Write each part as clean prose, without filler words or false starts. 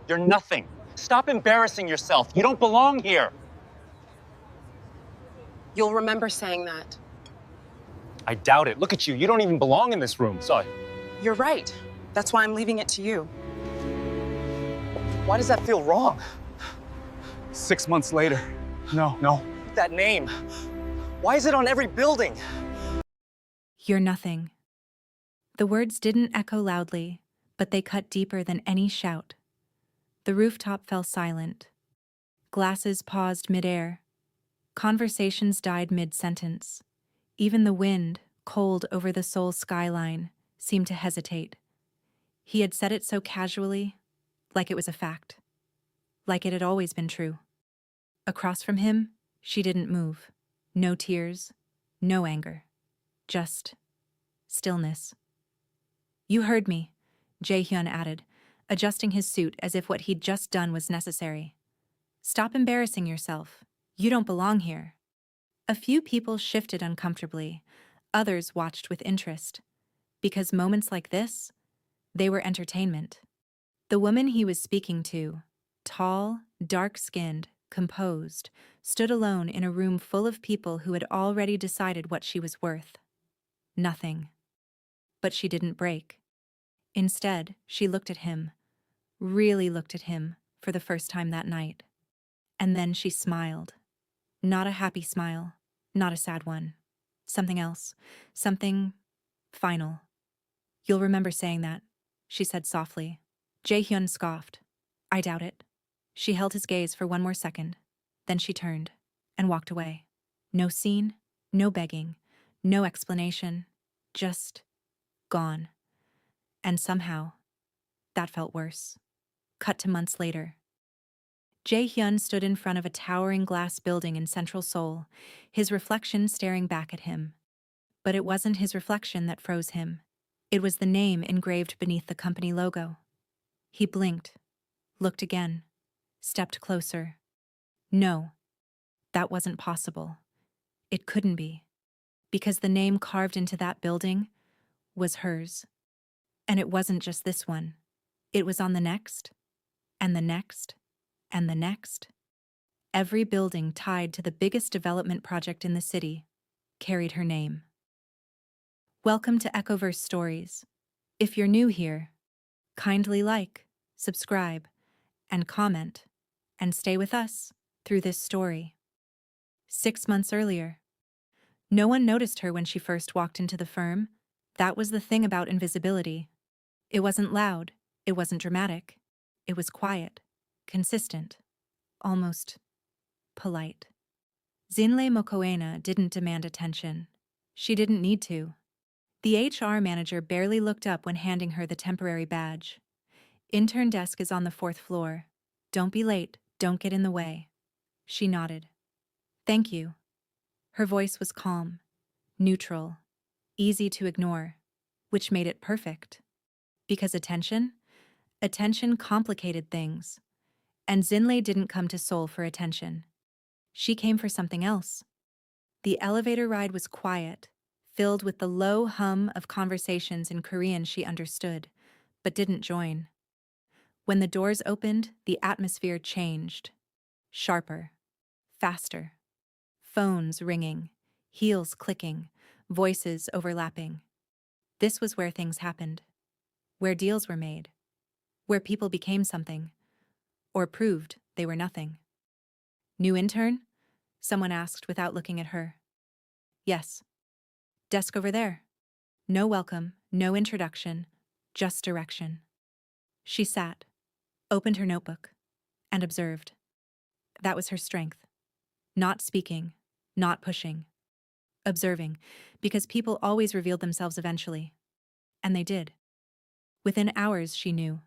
You're nothing. Stop embarrassing yourself. You don't belong here. You'll remember saying that. I doubt it. Look at you. You don't even belong in this room. Sorry. You're right. That's why I'm leaving it to you. Why does that feel wrong? 6 months later. No. That name. Why is it on every building? You're nothing. The words didn't echo loudly, but they cut deeper than any shout. The rooftop fell silent. Glasses paused midair. Conversations died mid-sentence. Even the wind, cold over the Seoul skyline, seemed to hesitate. He had said it so casually, like it was a fact. Like it had always been true. Across from him, she didn't move. No tears, no anger. Just stillness. You heard me, Jae-Hyun added, adjusting his suit as if what he'd just done was necessary. Stop embarrassing yourself. You don't belong here. A few people shifted uncomfortably. Others watched with interest. Because moments like this, they were entertainment. The woman he was speaking to, tall, dark-skinned, composed, stood alone in a room full of people who had already decided what she was worth. Nothing. But she didn't break. Instead, she looked at him, really looked at him, for the first time that night. And then she smiled. Not a happy smile, not a sad one. Something else. Something final. You'll remember saying that, she said softly. Jae-Hyun scoffed. I doubt it. She held his gaze for one more second. Then she turned and walked away. No scene, no begging, no explanation. Just gone. And somehow, that felt worse. Cut to months later. Jae-Hyun stood in front of a towering glass building in central Seoul, his reflection staring back at him. But it wasn't his reflection that froze him. It was the name engraved beneath the company logo. He blinked, looked again, stepped closer. No, that wasn't possible. It couldn't be. Because the name carved into that building was hers. And it wasn't just this one. It was on the next, and the next, and the next. Every building tied to the biggest development project in the city carried her name. Welcome to Echoverse Stories. If you're new here, kindly like, subscribe, and comment, and stay with us through this story. 6 months earlier. No one noticed her when she first walked into the firm. That was the thing about invisibility. It wasn't loud, it wasn't dramatic. It was quiet, consistent, almost polite. Zinhle Mokoena didn't demand attention. She didn't need to. The HR manager barely looked up when handing her the temporary badge. Intern desk is on the 4th floor. Don't be late, don't get in the way. She nodded. Thank you. Her voice was calm, neutral, easy to ignore, which made it perfect. Because attention complicated things. And Zinhle didn't come to Seoul for attention. She came for something else. The elevator ride was quiet, filled with the low hum of conversations in Korean she understood, but didn't join. When the doors opened, the atmosphere changed. Sharper, faster. Phones ringing, heels clicking, voices overlapping. This was where things happened. Where deals were made. Where people became something. Or proved they were nothing. New intern? Someone asked without looking at her. Yes. Desk over there. No welcome, no introduction, just direction. She sat, opened her notebook, and observed. That was her strength. Not speaking, not pushing. Observing, because people always revealed themselves eventually. And they did. Within hours, she knew.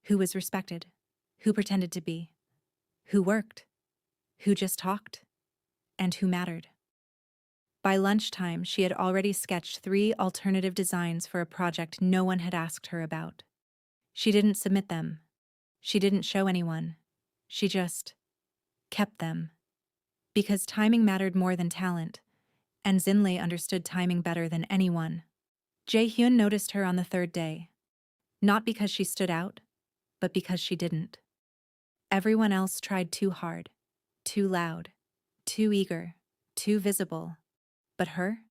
Who was respected, who pretended to be, who worked, who just talked, and who mattered. By lunchtime, she had already sketched 3 alternative designs for a project no one had asked her about. She didn't submit them. She didn't show anyone. She just kept them. Because timing mattered more than talent, and Zinhle understood timing better than anyone. Jae-Hyun noticed her on the 3rd day. Not because she stood out, but because she didn't. Everyone else tried too hard, too loud, too eager, too visible. But her?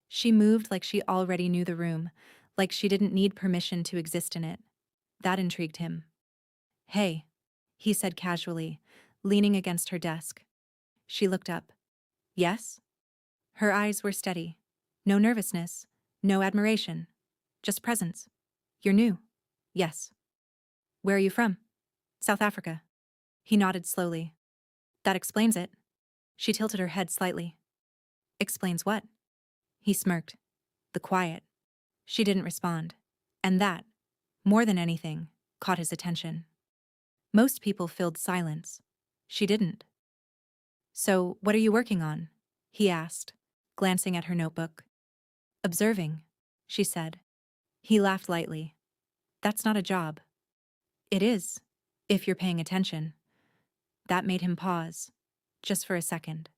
She moved like she already knew the room, like she didn't need permission to exist in it. That intrigued him. "Hey," he said casually, leaning against her desk. She looked up. "Yes?" Her eyes were steady. No nervousness, no admiration, just presence. "You're new?" "Yes." "Where are you from?" "South Africa." He nodded slowly. "That explains it." She tilted her head slightly. "Explains what?" He smirked. "The quiet." She didn't respond. And that, more than anything, caught his attention. Most people filled silence. She didn't. "So, what are you working on?" he asked, glancing at her notebook. "Observing," she said. He laughed lightly. "That's not a job." "It is, if you're paying attention." That made him pause, just for a second.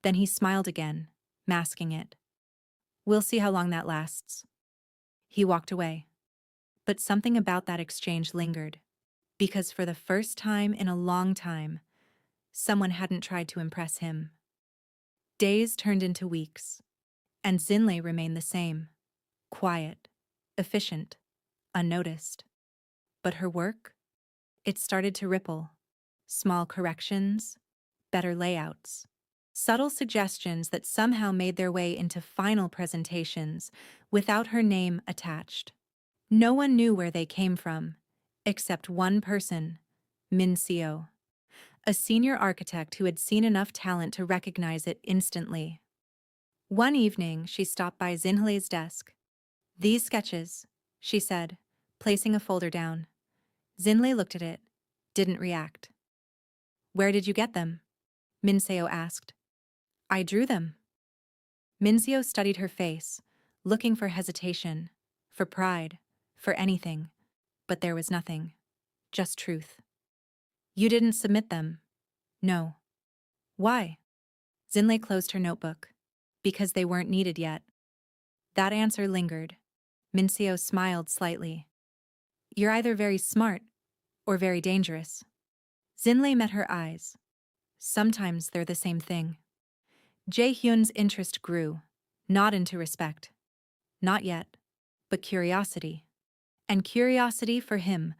Then he smiled again, masking it. "We'll see how long that lasts." He walked away. But something about that exchange lingered, because for the first time in a long time, someone hadn't tried to impress him. Days turned into weeks, and Zinhle remained the same, quiet, efficient, unnoticed. But her work? It started to ripple. Small corrections, better layouts, subtle suggestions that somehow made their way into final presentations without her name attached. No one knew where they came from, except one person, Min Seo, a senior architect who had seen enough talent to recognize it instantly. One evening, she stopped by Zinhle's desk. "These sketches," she said, placing a folder down. Zinhle looked at it, didn't react. "Where did you get them?" Min Seo asked. "I drew them." Min Seo studied her face, looking for hesitation, for pride, for anything, but there was nothing, just truth. "You didn't submit them?" "No." "Why?" Zinhle closed her notebook. "Because they weren't needed yet." That answer lingered. Min Seo smiled slightly. "You're either very smart or very dangerous." Zinhle met her eyes. Sometimes they're the same thing. Jae-Hyun's interest grew, not into respect. Not yet, but curiosity. And curiosity for him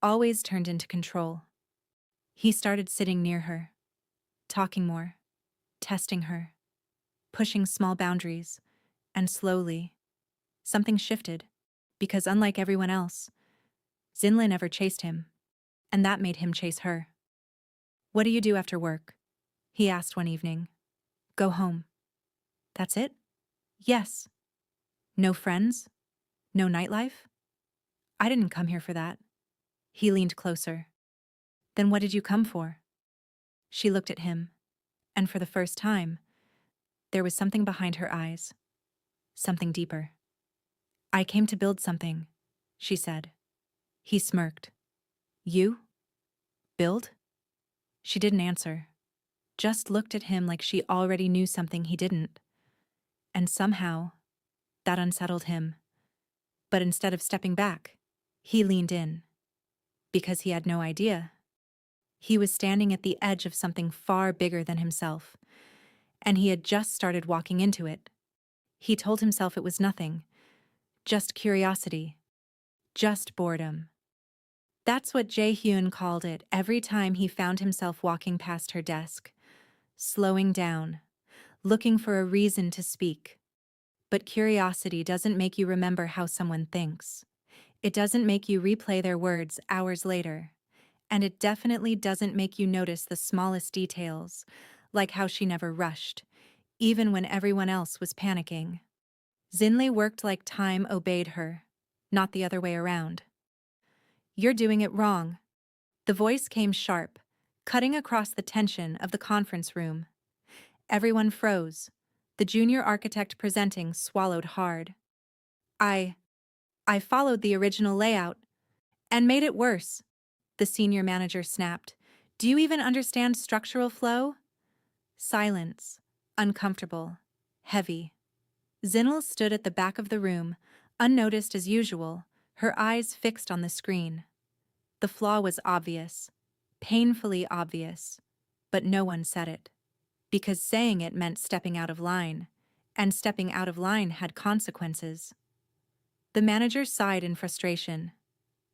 always turned into control. He started sitting near her, talking more, testing her, pushing small boundaries, and slowly, something shifted, because unlike everyone else, Zinhle never chased him, and that made him chase her. "What do you do after work?" he asked one evening. "Go home." "That's it?" "Yes." "No friends? No nightlife?" "I didn't come here for that." He leaned closer. "Then what did you come for?" She looked at him, and for the first time, there was something behind her eyes, something deeper. "I came to build something," she said. He smirked. "You? Build?" She didn't answer, just looked at him like she already knew something he didn't. And somehow, that unsettled him. But instead of stepping back, he leaned in. Because he had no idea. He was standing at the edge of something far bigger than himself, and he had just started walking into it. He told himself it was nothing, just curiosity, just boredom. That's what Jae-Hyun called it every time he found himself walking past her desk, slowing down, looking for a reason to speak. But curiosity doesn't make you remember how someone thinks. It doesn't make you replay their words hours later. And it definitely doesn't make you notice the smallest details, like how she never rushed, even when everyone else was panicking. Zinhle worked like time obeyed her, not the other way around. "You're doing it wrong." The voice came sharp, cutting across the tension of the conference room. Everyone froze. The junior architect presenting swallowed hard. I followed the original layout and made it worse," the senior manager snapped. "Do you even understand structural flow?" Silence, uncomfortable, heavy. Zinhle stood at the back of the room, unnoticed as usual, her eyes fixed on the screen. The flaw was obvious. painfully obvious, but no one said it, because saying it meant stepping out of line, and stepping out of line had consequences. The manager sighed in frustration.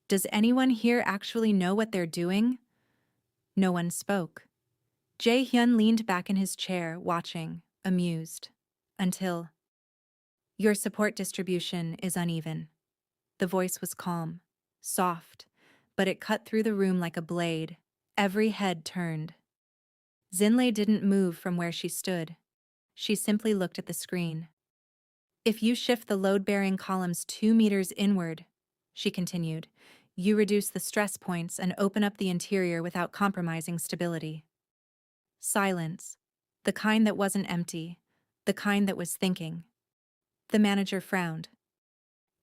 Does anyone here actually know what they're doing? No one spoke. Jae-Hyun leaned back in his chair, watching, amused, until your support distribution is uneven. The voice was calm, soft, but it cut through the room like a blade. Every head turned. Zinhle didn't move from where she stood. She simply looked at the screen. If you shift the load-bearing columns 2 meters inward, she continued, you reduce the stress points and open up the interior without compromising stability. Silence. The kind that wasn't empty. The kind that was thinking. The manager frowned.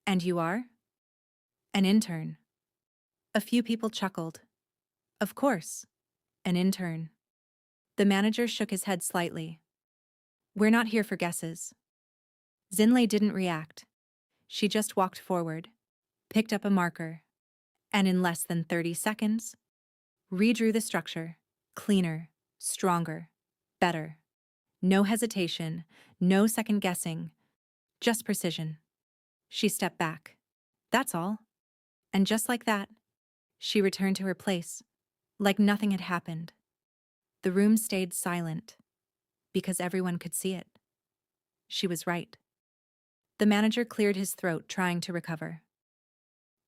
And you are? An intern. A few people chuckled. Of course. An intern. The manager shook his head slightly. We're not here for guesses. Zinhle didn't react. She just walked forward, picked up a marker, and in less than 30 seconds, redrew the structure, cleaner, stronger, better. No hesitation, no second guessing, just precision. She stepped back. That's all. And just like that, she returned to her place, like nothing had happened. The room stayed silent, because everyone could see it. She was right. The manager cleared his throat, trying to recover.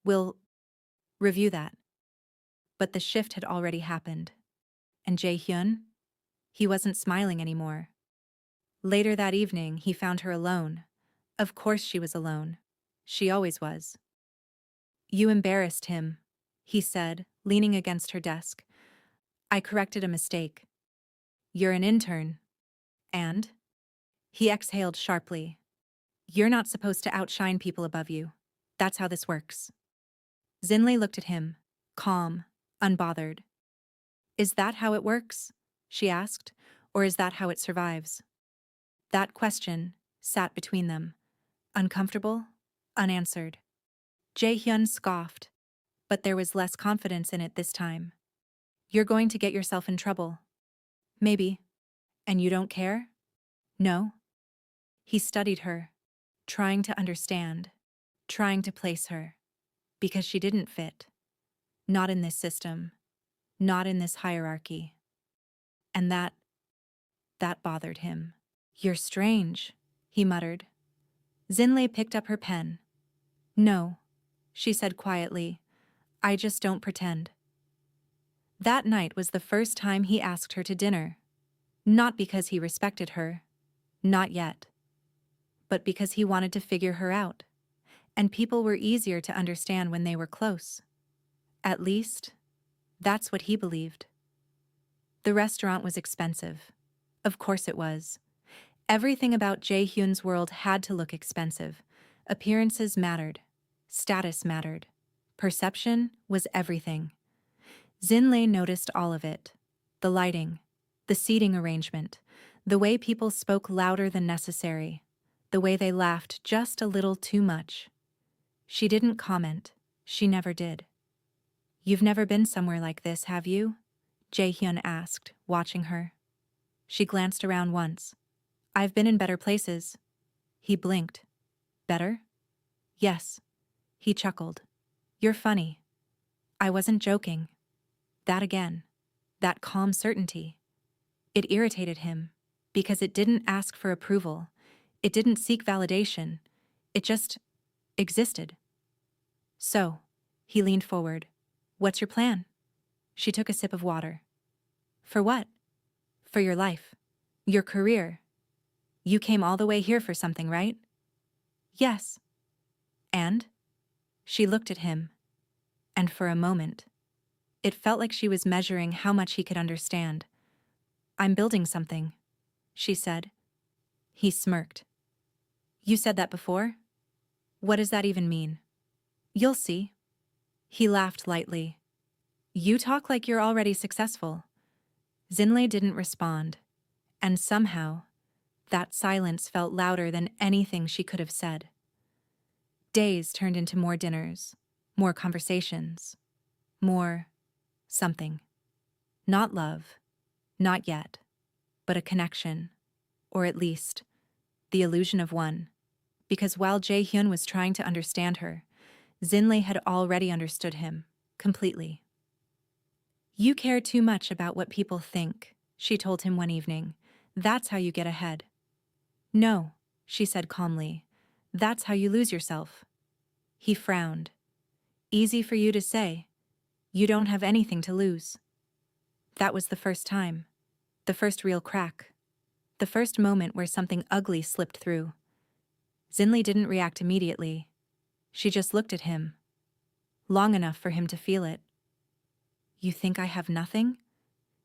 We'll review that. But the shift had already happened. And Jae-Hyun? He wasn't smiling anymore. Later that evening, he found her alone. Of course she was alone. She always was. You embarrassed him, he said, leaning against her desk. I corrected a mistake. You're an intern. And? He exhaled sharply. You're not supposed to outshine people above you. That's how this works. Zinhle looked at him, calm, unbothered. Is that how it works? She asked, or is that how it survives? That question sat between them, uncomfortable, unanswered. Jae-Hyun scoffed, but there was less confidence in it this time. You're going to get yourself in trouble. Maybe. And you don't care? No. He studied her, trying to understand, trying to place her, because she didn't fit. Not in this system, not in this hierarchy. And that bothered him. You're strange, he muttered. Zinhle picked up her pen. No, she said quietly. I just don't pretend. That night was the first time he asked her to dinner. Not because he respected her. Not yet. But because he wanted to figure her out. And people were easier to understand when they were close. At least, that's what he believed. The restaurant was expensive. Of course it was. Everything about Jae-Hyun's world had to look expensive. Appearances mattered. Status mattered. Perception was everything. Zinhle noticed all of it. The lighting, the seating arrangement, the way people spoke louder than necessary, the way they laughed just a little too much. She didn't comment. She never did. You've never been somewhere like this, have you? Jae-Hyun asked, watching her. She glanced around once. I've been in better places. He blinked. Better? Yes. He chuckled. You're funny. I wasn't joking. That again. That calm certainty. It irritated him, because it didn't ask for approval. It didn't seek validation. It just existed. So, he leaned forward. What's your plan? She took a sip of water. For what? For your life. Your career. You came all the way here for something, right? Yes. And? She looked at him. And for a moment, it felt like she was measuring how much he could understand. I'm building something, she said. He smirked. You said that before? What does that even mean? You'll see. He laughed lightly. You talk like you're already successful. Zinhle didn't respond, and somehow, that silence felt louder than anything she could have said. Days turned into more dinners, more conversations, more something. Not love, not yet, but a connection, or at least, the illusion of one. Because while Jae-Hyun was trying to understand her, Zinhle had already understood him, completely. You care too much about what people think, she told him one evening. That's how you get ahead. No, she said calmly. That's how you lose yourself. He frowned. Easy for you to say. You don't have anything to lose. That was the first time. The first real crack. The first moment where something ugly slipped through. Zinhle didn't react immediately. She just looked at him. Long enough for him to feel it. You think I have nothing?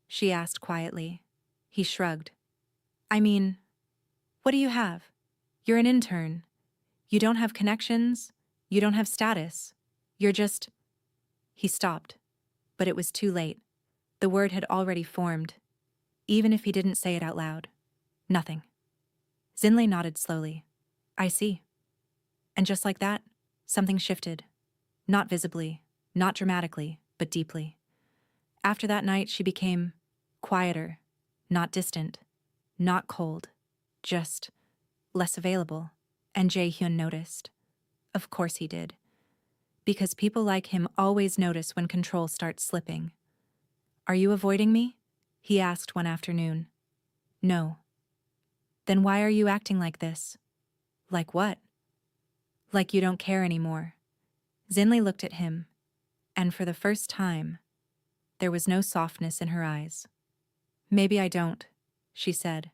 She asked quietly. He shrugged. I mean, what do you have? You're an intern. You don't have connections. You don't have status. You're just... He stopped. But it was too late. The word had already formed. Even if he didn't say it out loud. Nothing. Zinhle nodded slowly. I see. And just like that, something shifted. Not visibly, not dramatically, but deeply. After that night, she became quieter, not distant, not cold, just less available. And Jae-Hyun noticed. Of course he did. Because people like him always notice when control starts slipping. Are you avoiding me? He asked one afternoon. No. Then why are you acting like this? Like what? Like you don't care anymore. Zinhle looked at him, and for the first time, there was no softness in her eyes. Maybe I don't, she said.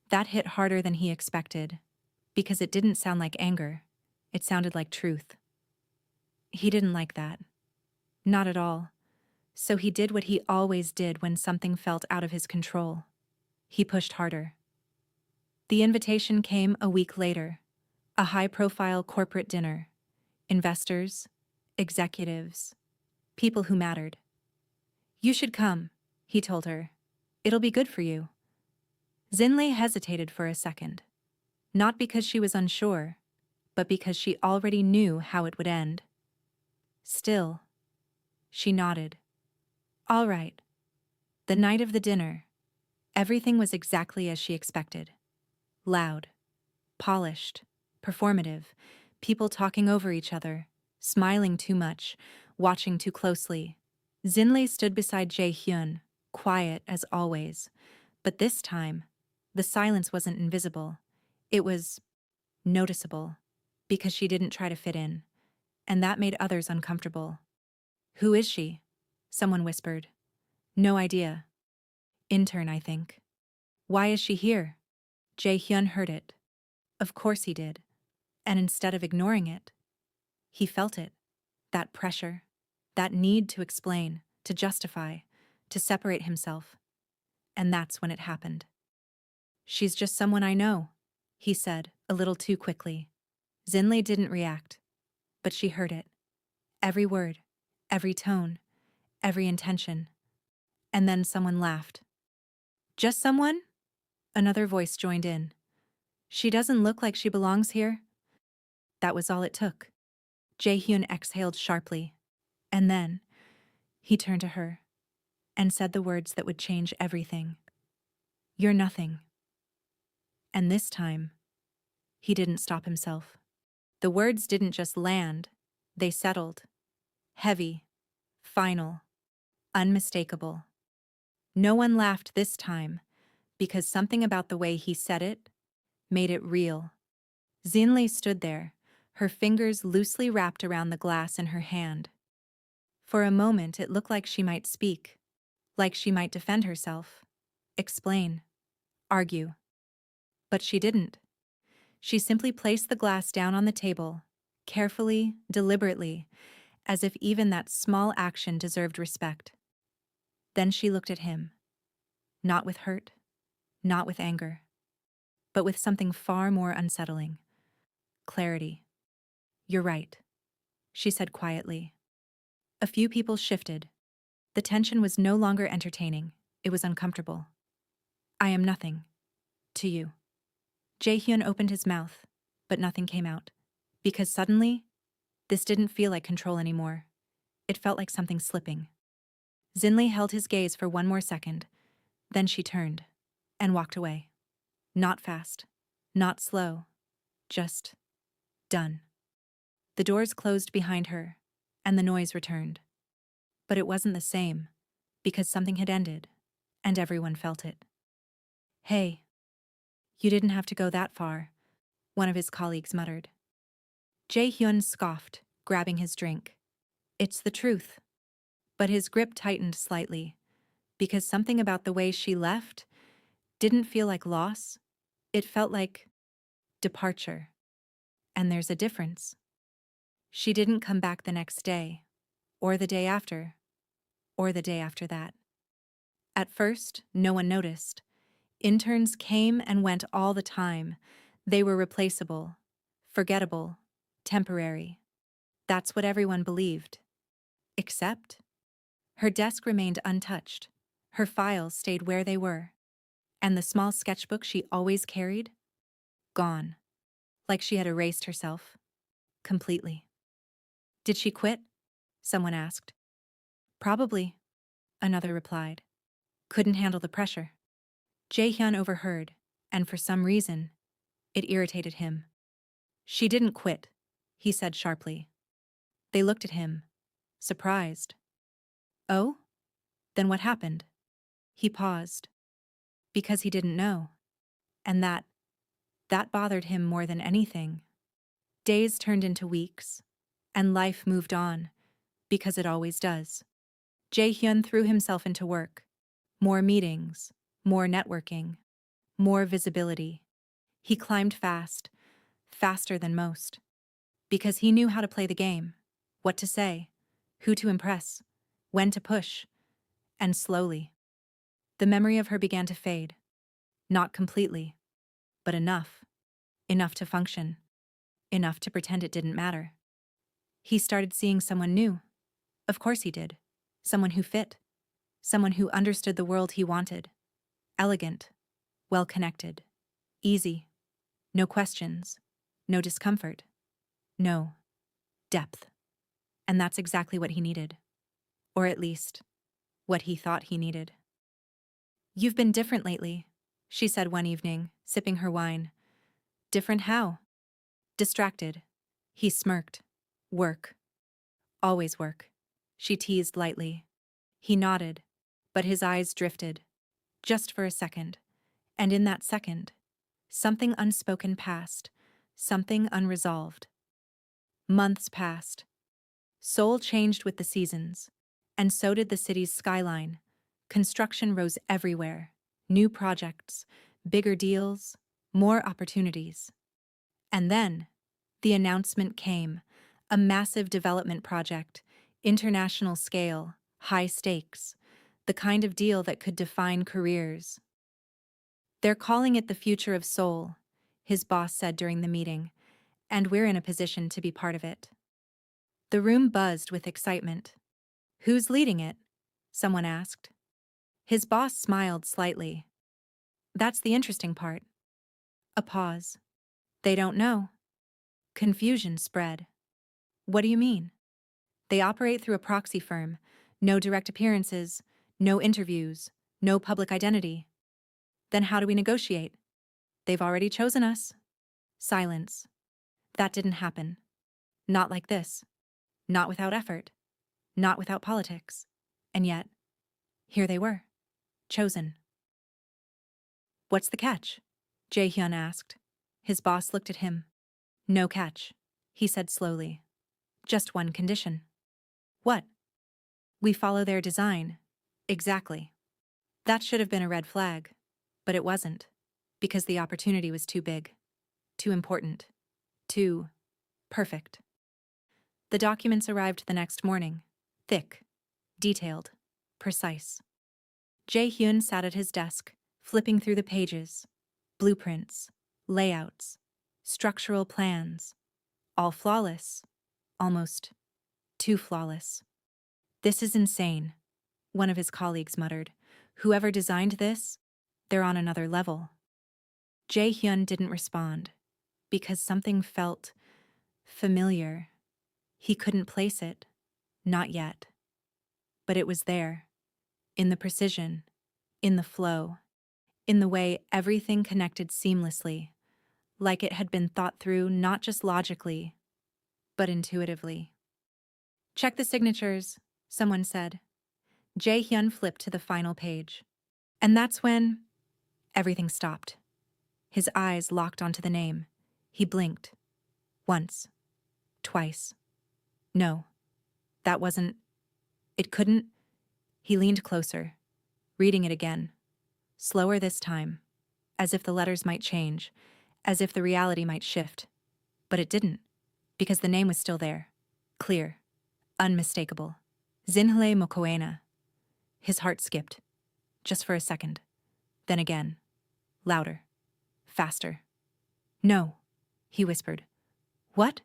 That hit harder than he expected, because it didn't sound like anger. It sounded like truth. He didn't like that. Not at all. So he did what he always did when something felt out of his control. He pushed harder. The invitation came a week later. A high-profile corporate dinner. Investors, executives, people who mattered. You should come, he told her. It'll be good for you. Zinhle hesitated for a second. Not because she was unsure, but because she already knew how it would end. Still, she nodded. All right. The night of the dinner, everything was exactly as she expected. Loud, polished, performative, people talking over each other, smiling too much, watching too closely. Zinhle stood beside Jae-Hyun, quiet as always. But this time, the silence wasn't invisible. It was noticeable, because she didn't try to fit in. And that made others uncomfortable. Who is she? Someone whispered. No idea. Intern, I think. Why is she here? Jae-Hyun heard it. Of course he did. And instead of ignoring it, he felt it. That pressure. That need to explain, to justify, to separate himself. And that's when it happened. She's just someone I know, he said, a little too quickly. Zinhle didn't react, but she heard it. Every word, every tone, every intention. And then someone laughed. Just someone? Another voice joined in. She doesn't look like she belongs here. That was all it took. Jae-Hyun exhaled sharply. And then, he turned to her and said the words that would change everything. You're nothing. And this time, he didn't stop himself. The words didn't just land, they settled. Heavy, final, unmistakable. No one laughed this time, because something about the way he said it made it real. Zinhle stood there, her fingers loosely wrapped around the glass in her hand. For a moment it looked like she might speak, like she might defend herself, explain, argue. But she didn't. She simply placed the glass down on the table, carefully, deliberately, as if even that small action deserved respect. Then she looked at him, not with hurt, not with anger, but with something far more unsettling. Clarity. You're right, she said quietly. A few people shifted. The tension was no longer entertaining, it was uncomfortable. I am nothing. To you. Jae-Hyun opened his mouth, but nothing came out. Because suddenly, this didn't feel like control anymore. It felt like something slipping. Zinhle held his gaze for one more second. Then she turned and walked away. Not fast, not slow, just done. The doors closed behind her, and the noise returned. But it wasn't the same, because something had ended, and everyone felt it. Hey, you didn't have to go that far, one of his colleagues muttered. Jae-Hyun scoffed, grabbing his drink. It's the truth. But his grip tightened slightly, because something about the way she left didn't feel like loss. It felt like departure. And there's a difference. She didn't come back the next day, or the day after, or the day after that. At first, no one noticed. Interns came and went all the time. They were replaceable, forgettable, temporary. That's what everyone believed. Except, her desk remained untouched. Her files stayed where they were. And the small sketchbook she always carried? Gone. Like she had erased herself. Completely. Did she quit? Someone asked. Probably, another replied. Couldn't handle the pressure. Jae-Hyun overheard, and for some reason, it irritated him. She didn't quit, he said sharply. They looked at him, surprised. Oh? Then what happened? He paused. Because he didn't know. And that bothered him more than anything. Days turned into weeks, and life moved on, because it always does. Jae-Hyun threw himself into work. More meetings, more networking, more visibility. He climbed fast, faster than most. Because he knew how to play the game, what to say, who to impress, when to push, and slowly. The memory of her began to fade. Not completely, but enough. Enough to function. Enough to pretend it didn't matter. He started seeing someone new. Of course he did. Someone who fit. Someone who understood the world he wanted. Elegant. Well-connected. Easy. No questions. No discomfort. No. Depth. And that's exactly what he needed. Or at least, what he thought he needed. You've been different lately, she said one evening, sipping her wine. Different how? Distracted. He smirked. Work. Always work. She teased lightly. He nodded, but his eyes drifted. Just for a second. And in that second, something unspoken passed. Something unresolved. Months passed. Seoul changed with the seasons, and so did the city's skyline. Construction rose everywhere. New projects, bigger deals, more opportunities. And then, the announcement came. A massive development project, international scale, high stakes, the kind of deal that could define careers. They're calling it the future of Seoul, his boss said during the meeting, and we're in a position to be part of it. The room buzzed with excitement. Who's leading it? Someone asked. His boss smiled slightly. That's the interesting part. A pause. They don't know. Confusion spread. What do you mean? They operate through a proxy firm. No direct appearances, no interviews, no public identity. Then how do we negotiate? They've already chosen us. Silence. That didn't happen. Not like this. Not without effort. Not without politics. And yet, here they were. Chosen. What's the catch? Jae-Hyun asked. His boss looked at him. No catch, he said slowly. Just one condition. What? We follow their design. Exactly. That should have been a red flag, but it wasn't, because the opportunity was too big, too important, too perfect. The documents arrived the next morning, thick, detailed, precise. Jae-Hyun sat at his desk, flipping through the pages, blueprints, layouts, structural plans, all flawless, almost too flawless. This is insane, one of his colleagues muttered. Whoever designed this, they're on another level. Jae-Hyun didn't respond, because something felt familiar. He couldn't place it, not yet. But it was there, in the precision, in the flow, in the way everything connected seamlessly, like it had been thought through not just logically, but intuitively. "Check the signatures," someone said. Jae-Hyun flipped to the final page. And that's when everything stopped. His eyes locked onto the name. He blinked. Once. Twice. No. That wasn't... It couldn't... He leaned closer, reading it again. Slower this time, as if the letters might change, as if the reality might shift. But it didn't, because the name was still there. Clear. Unmistakable. Zinhle Mokoena. His heart skipped. Just for a second. Then again. Louder. Faster. "No," he whispered. "What?"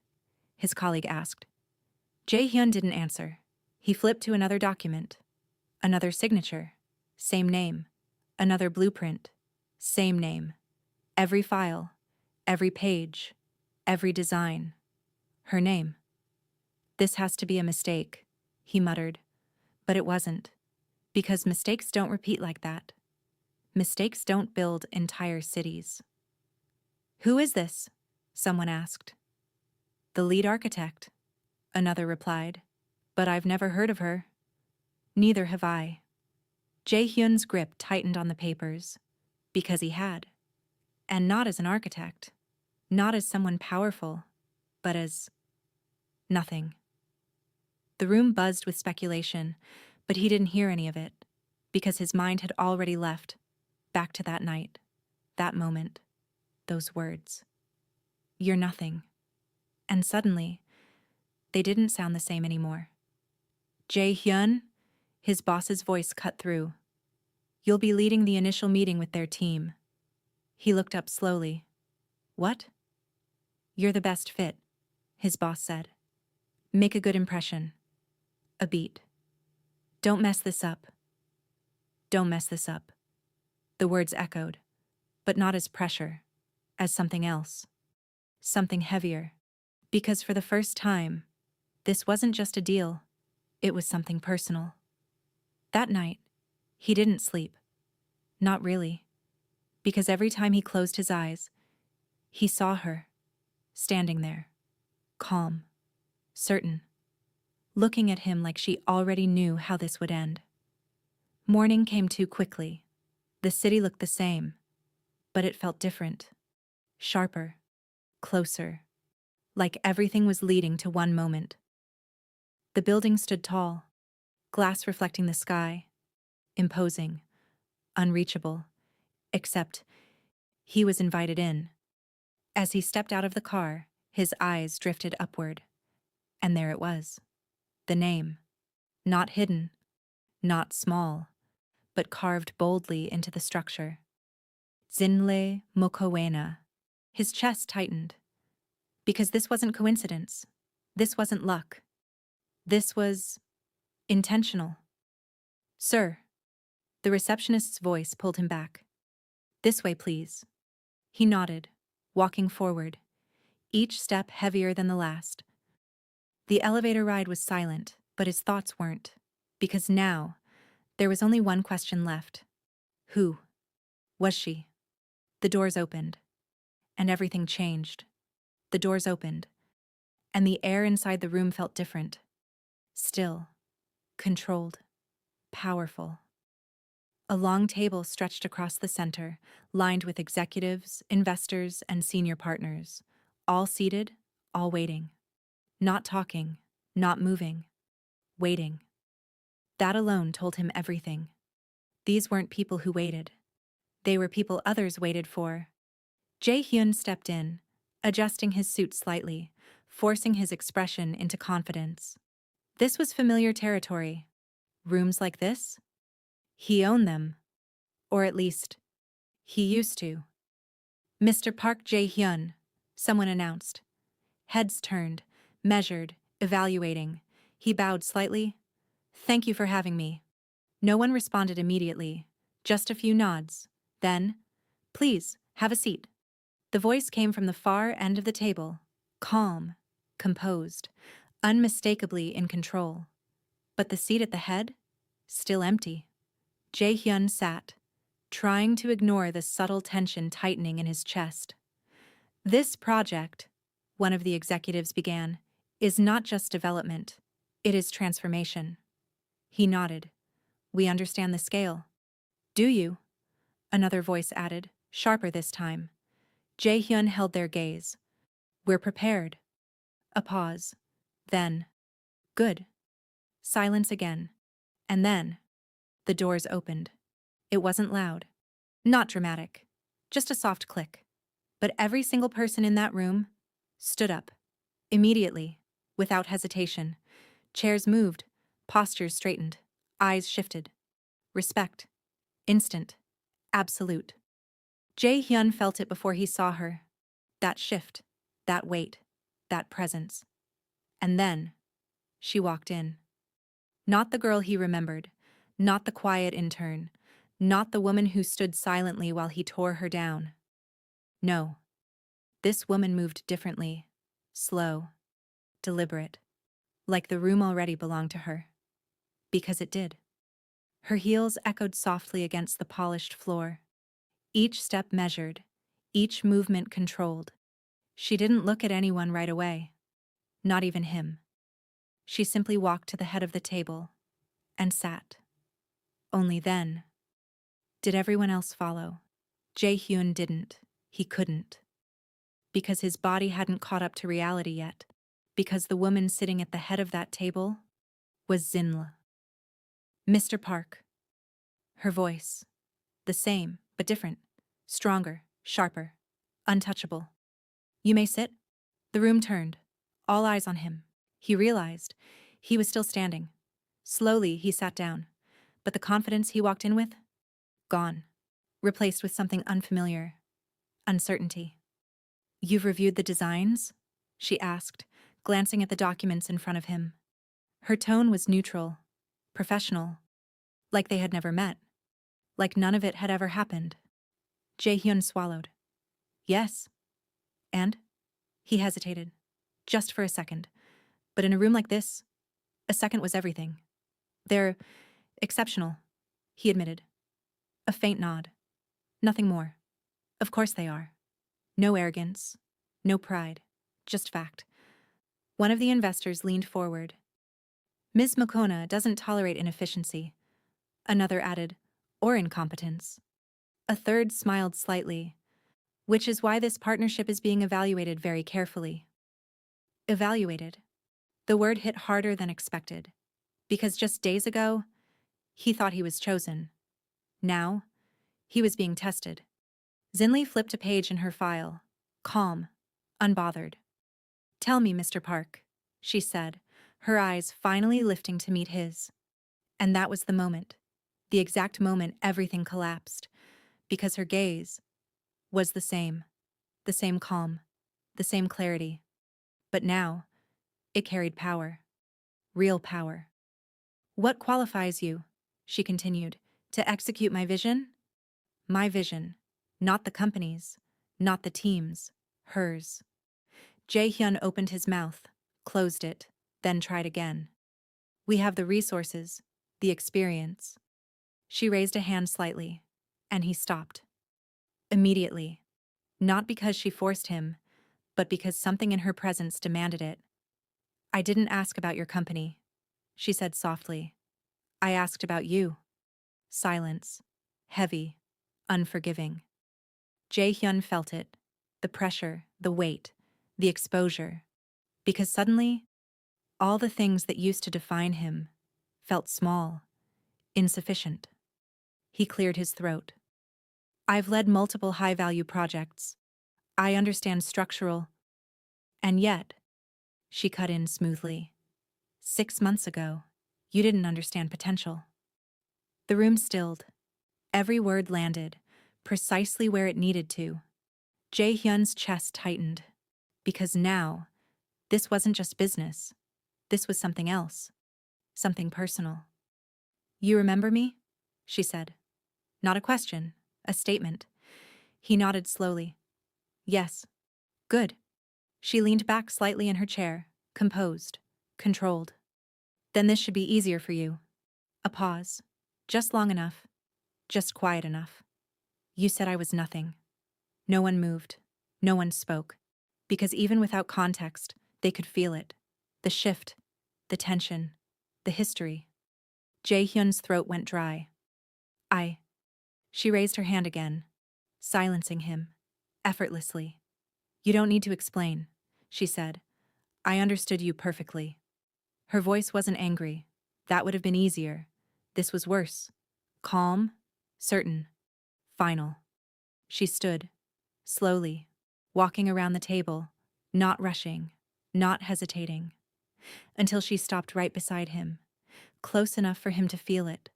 his colleague asked. Jae-Hyun didn't answer. He flipped to another document. Another signature. Same name. Another blueprint. Same name. Every file. Every page. Every design. Her name. "This has to be a mistake," he muttered. But it wasn't. Because mistakes don't repeat like that. Mistakes don't build entire cities. "Who is this?" someone asked. "The lead architect," another replied. "But I've never heard of her." "Neither have I." Jae-Hyun's grip tightened on the papers. Because he had. And not as an architect. Not as someone powerful. But as... nothing. The room buzzed with speculation, but he didn't hear any of it, because his mind had already left, back to that night, that moment, those words. "You're nothing." And suddenly, they didn't sound the same anymore. "Jae-Hyun," his boss's voice cut through. "You'll be leading the initial meeting with their team." He looked up slowly. "What?" "You're the best fit," his boss said. "Make a good impression." A beat. "Don't mess this up." "Don't mess this up." The words echoed, but not as pressure, as something else. Something heavier. Because for the first time, this wasn't just a deal, it was something personal. That night, he didn't sleep. Not really. Because every time he closed his eyes, he saw her, standing there, calm, certain, looking at him like she already knew how this would end. Morning came too quickly. The city looked the same, but it felt different, sharper, closer, like everything was leading to one moment. The building stood tall, glass reflecting the sky, imposing, unreachable, except he was invited in. As he stepped out of the car, his eyes drifted upward, and there it was. The name, not hidden, not small, but carved boldly into the structure. Zinhle Mokoena. His chest tightened. Because this wasn't coincidence. This wasn't luck. This was intentional. "Sir." The receptionist's voice pulled him back. "This way, please." He nodded, walking forward, each step heavier than the last. The elevator ride was silent, but his thoughts weren't, because now there was only one question left. Who was she? The doors opened, and everything changed. The doors opened, and the air inside the room felt different. Still, controlled, powerful. A long table stretched across the center, lined with executives, investors, and senior partners, all seated, all waiting. Not talking, not moving, waiting. That alone told him everything. These weren't people who waited. They were people others waited for. Jae-Hyun stepped in, adjusting his suit slightly, forcing his expression into confidence. This was familiar territory. Rooms like this? He owned them. Or at least, he used to. "Mr. Park Jae-Hyun," someone announced. Heads turned, measured, evaluating. He bowed slightly. "Thank you for having me." No one responded immediately, just a few nods. Then, "Please, have a seat." The voice came from the far end of the table, calm, composed, unmistakably in control. But the seat at the head? Still empty. Jae-Hyun sat, trying to ignore the subtle tension tightening in his chest. This project, one of the executives began, is not just development, it is transformation. He nodded. We understand the scale. Do you? Another voice added, sharper this time. Jae-Hyun held their gaze. We're prepared. A pause. Then. Good. Silence again. And then. The doors opened. It wasn't loud. Not dramatic. Just a soft click. But every single person in that room stood up. Immediately. Without hesitation. Chairs moved. Postures straightened. Eyes shifted. Respect. Instant. Absolute. Jae-Hyun felt it before he saw her. That shift. That weight. That presence. And then, she walked in. Not the girl he remembered. Not the quiet intern. Not the woman who stood silently while he tore her down. No. This woman moved differently. Slow. Deliberate. Like the room already belonged to her. Because it did. Her heels echoed softly against the polished floor. Each step measured. Each movement controlled. She didn't look at anyone right away. Not even him. She simply walked to the head of the table and sat. Only then did everyone else follow. Jae-Hyun didn't. He couldn't. Because his body hadn't caught up to reality yet. Because the woman sitting at the head of that table was Zinhle. Mr. Park. Her voice. The same, but different. Stronger, sharper, untouchable. You may sit. The room turned. All eyes on him. He realized he was still standing. Slowly, he sat down. But the confidence he walked in with? Gone. Replaced with something unfamiliar. Uncertainty. You've reviewed the designs? She asked, glancing at the documents in front of him. Her tone was neutral, professional, like they had never met, like none of it had ever happened. Jae-Hyun swallowed. Yes. And? He hesitated, just for a second. But in a room like this, a second was everything. They're exceptional, he admitted. A faint nod. Nothing more. Of course they are. No arrogance, no pride, just fact. One of the investors leaned forward. Ms. Mokoena doesn't tolerate inefficiency. Another added, or incompetence. A third smiled slightly, which is why this partnership is being evaluated very carefully. Evaluated. The word hit harder than expected, because just days ago, he thought he was chosen. Now, he was being tested. Zinhle flipped a page in her file, calm, unbothered. Tell me, Mr. Park, she said, her eyes finally lifting to meet his. And that was the moment, the exact moment everything collapsed, because her gaze was the same calm, the same clarity. But now, it carried power, real power. What qualifies you, she continued, to execute my vision? My vision, not the company's, not the team's, hers. Jae-Hyun opened his mouth, closed it, then tried again. We have the resources, the experience. She raised a hand slightly, and he stopped. Immediately. Not because she forced him, but because something in her presence demanded it. I didn't ask about your company, she said softly. I asked about you. Silence. Heavy. Unforgiving. Jae-Hyun felt it. The pressure, the weight, the exposure. Because suddenly, all the things that used to define him felt small, insufficient. He cleared his throat. I've led multiple high-value projects. I understand structural. And yet, she cut in smoothly. 6 months ago, you didn't understand potential. The room stilled. Every word landed, precisely where it needed to. Jae-Hyun's chest tightened. Because now, this wasn't just business. This was something else. Something personal. You remember me? She said. Not a question, a statement. He nodded slowly. Yes. Good. She leaned back slightly in her chair, composed, controlled. Then this should be easier for you. A pause. Just long enough, Just quiet enough. You said I was nothing. No one moved. No one spoke. Because even without context, they could feel it. The shift, the tension, the history. Jae-Hyun's throat went dry. She raised her hand again, silencing him, effortlessly. You don't need to explain, she said. I understood you perfectly. Her voice wasn't angry. That would have been easier. This was worse. Calm, certain, final. She stood, slowly, walking around the table, not rushing, not hesitating, until she stopped right beside him, close enough for him to feel it.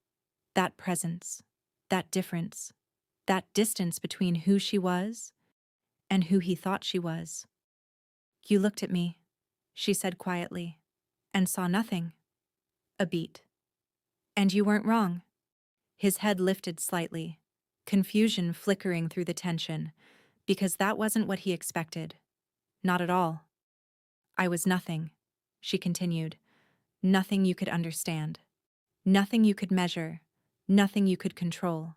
That presence, that difference, that distance between who she was and who he thought she was. You looked at me, she said quietly, and saw nothing. A beat. And you weren't wrong. His head lifted slightly, confusion flickering through the tension, because that wasn't what he expected. Not at all. I was nothing, she continued. Nothing you could understand. Nothing you could measure. Nothing you could control.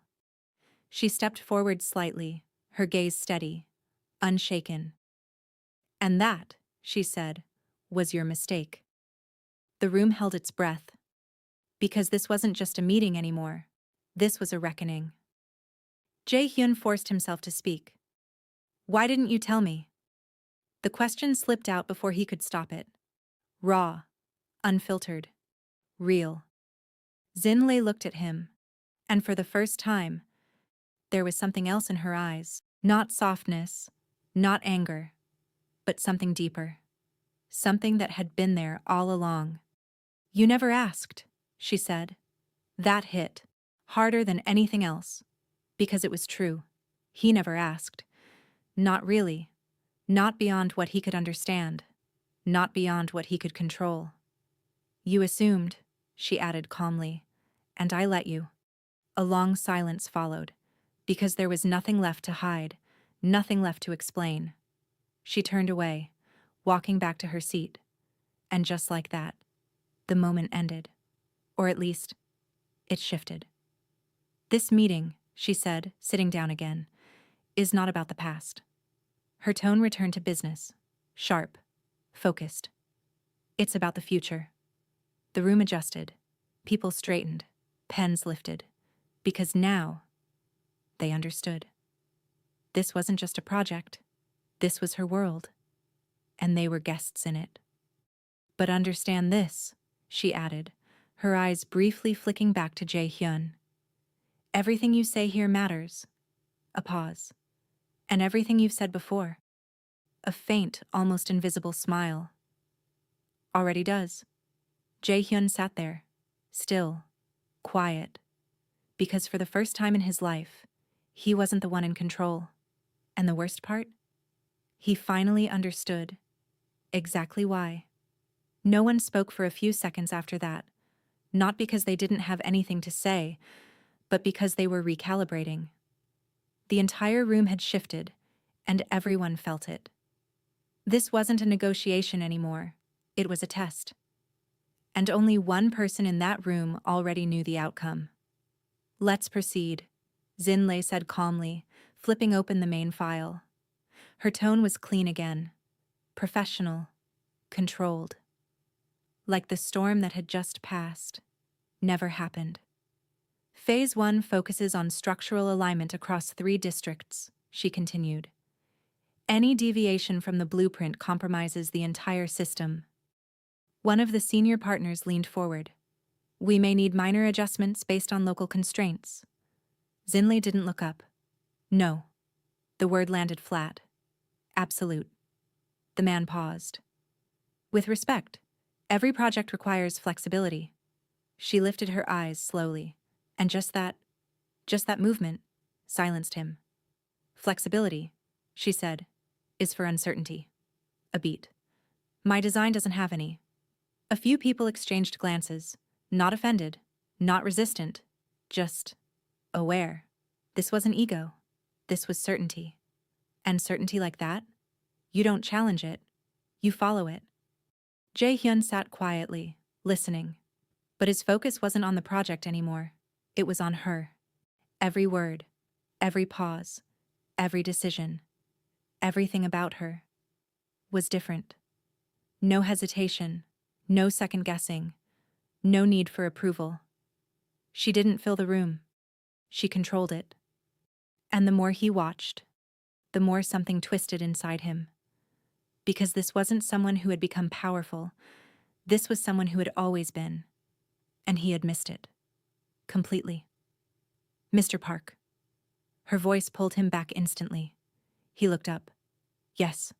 She stepped forward slightly, her gaze steady, unshaken. And that, she said, was your mistake. The room held its breath. Because this wasn't just a meeting anymore. This was a reckoning. Jae-Hyun forced himself to speak. Why didn't you tell me? The question slipped out before he could stop it. Raw, unfiltered, real. Zinhle looked at him, and for the first time, there was something else in her eyes. Not softness, not anger, but something deeper. Something that had been there all along. You never asked, she said. That hit, harder than anything else, because it was true. He never asked. Not really. Not beyond what he could understand. Not beyond what he could control. You assumed, she added calmly, and I let you. A long silence followed, because there was nothing left to hide, nothing left to explain. She turned away, walking back to her seat. And just like that, the moment ended. Or at least, it shifted. This meeting, she said, sitting down again, is not about the past. Her tone returned to business, sharp, focused. It's about the future. The room adjusted, people straightened, pens lifted, because now they understood. This wasn't just a project. This was her world, and they were guests in it. But understand this, she added, her eyes briefly flicking back to Jae-Hyun. Everything you say here matters. A pause. And everything you've said before. A faint, almost invisible smile. Already does. Jae-Hyun sat there, still, quiet, because for the first time in his life, he wasn't the one in control. And the worst part? He finally understood exactly why. No one spoke for a few seconds after that, not because they didn't have anything to say, but because they were recalibrating. The entire room had shifted, and everyone felt it. This wasn't a negotiation anymore. It was a test. And only one person in that room already knew the outcome. Let's proceed, Zinhle said calmly, flipping open the main file. Her tone was clean again. Professional. Controlled. Like the storm that had just passed. Never happened. Phase 1 focuses on structural alignment across 3 districts, she continued. Any deviation from the blueprint compromises the entire system. One of the senior partners leaned forward. We may need minor adjustments based on local constraints. Zinhle didn't look up. No. The word landed flat. Absolute. The man paused. With respect, every project requires flexibility. She lifted her eyes slowly, and just that movement silenced him. Flexibility, she said, is for uncertainty. A beat. My design doesn't have any. A few people exchanged glances, not offended, not resistant, just aware. This wasn't ego. This was certainty. And certainty like that? You don't challenge it. You follow it. Jae-Hyun sat quietly, listening. But his focus wasn't on the project anymore. It was on her. Every word, every pause, every decision, everything about her was different. No hesitation, no second guessing, no need for approval. She didn't fill the room. She controlled it. And the more he watched, the more something twisted inside him. Because this wasn't someone who had become powerful. This was someone who had always been. And he had missed it. Completely. Mr. Park. Her voice pulled him back instantly. He looked up. Yes.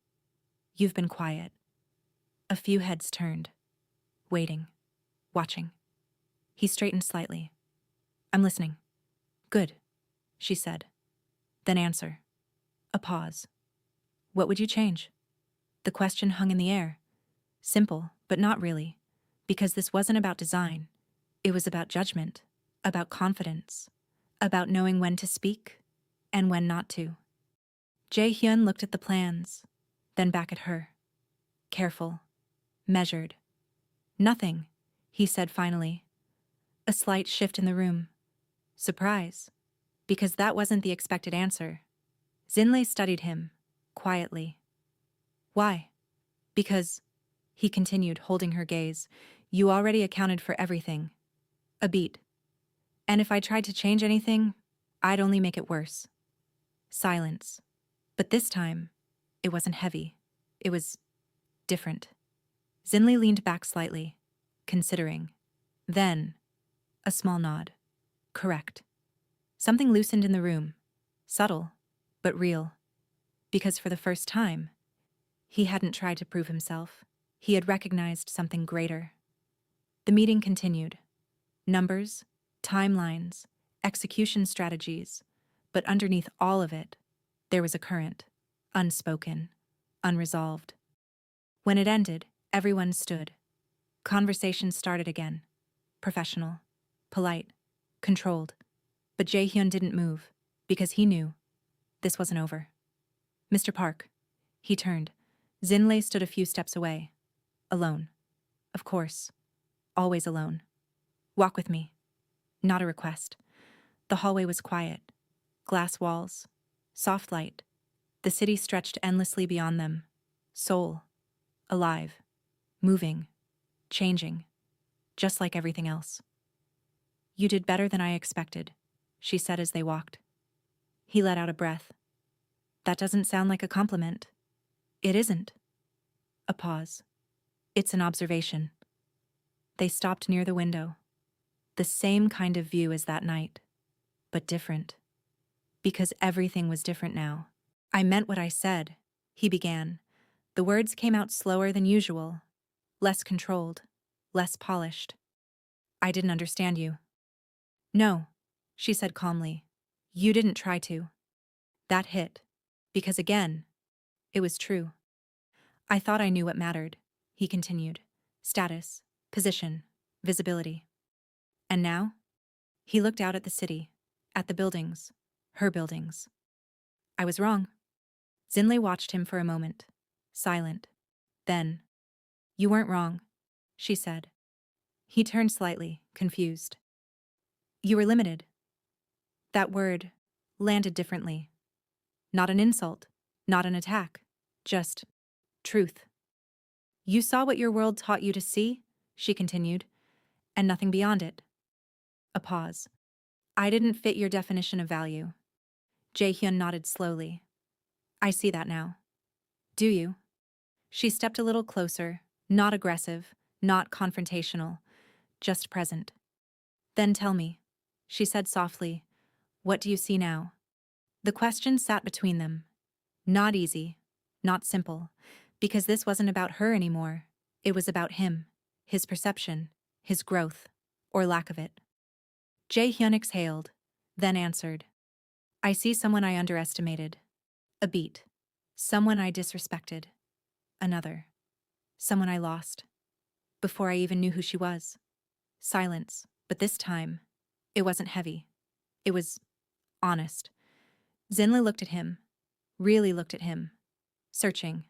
You've been quiet. A few heads turned. Waiting. Watching. He straightened slightly. I'm listening. Good, she said. Then answer. A pause. What would you change? The question hung in the air. Simple, but not really. Because this wasn't about design. It was about judgment, about confidence, about knowing when to speak and when not to. Jae-Hyun looked at the plans, then back at her. Careful, measured. Nothing, he said finally. A slight shift in the room. Surprise, because that wasn't the expected answer. Zinhle studied him, quietly. Why? Because, he continued, holding her gaze, you already accounted for everything. A beat. And if I tried to change anything, I'd only make it worse. Silence. But this time, it wasn't heavy. It was different. Zinhle leaned back slightly, considering. Then, a small nod. Correct. Something loosened in the room. Subtle, but real. Because for the first time, he hadn't tried to prove himself. He had recognized something greater. The meeting continued. Numbers, timelines, execution strategies, but underneath all of it, there was a current, unspoken, unresolved. When it ended, everyone stood. Conversation started again. Professional, polite, controlled. But Jae-Hyun didn't move, because he knew this wasn't over. Mr. Park. He turned. Zinhle stood a few steps away. Alone. Of course. Always alone. Walk with me. Not a request. The hallway was quiet. Glass walls. Soft light. The city stretched endlessly beyond them. Seoul. Alive. Moving. Changing. Just like everything else. You did better than I expected, she said as they walked. He let out a breath. That doesn't sound like a compliment. It isn't. A pause. It's an observation. They stopped near the window. The same kind of view as that night, but different. Because everything was different now. I meant what I said, he began. The words came out slower than usual, less controlled, less polished. I didn't understand you. No, she said calmly. You didn't try to. That hit. Because again, it was true. I thought I knew what mattered, he continued. Status, position, visibility. And now? He looked out at the city, at the buildings, her buildings. I was wrong. Zinhle watched him for a moment, silent. Then, you weren't wrong, she said. He turned slightly, confused. You were limited. That word landed differently. Not an insult, not an attack, just truth. You saw what your world taught you to see, she continued, and nothing beyond it. A pause. I didn't fit your definition of value. Jae-Hyun nodded slowly. I see that now. Do you? She stepped a little closer, not aggressive, not confrontational, just present. Then tell me, she said softly, what do you see now? The question sat between them. Not easy, not simple, because this wasn't about her anymore. It was about him, his perception, his growth, or lack of it. Jae-Hyun exhaled, then answered. I see someone I underestimated. A beat. Someone I disrespected. Another. Someone I lost. Before I even knew who she was. Silence, but this time, it wasn't heavy. It was honest. Zinhle looked at him, really looked at him, searching,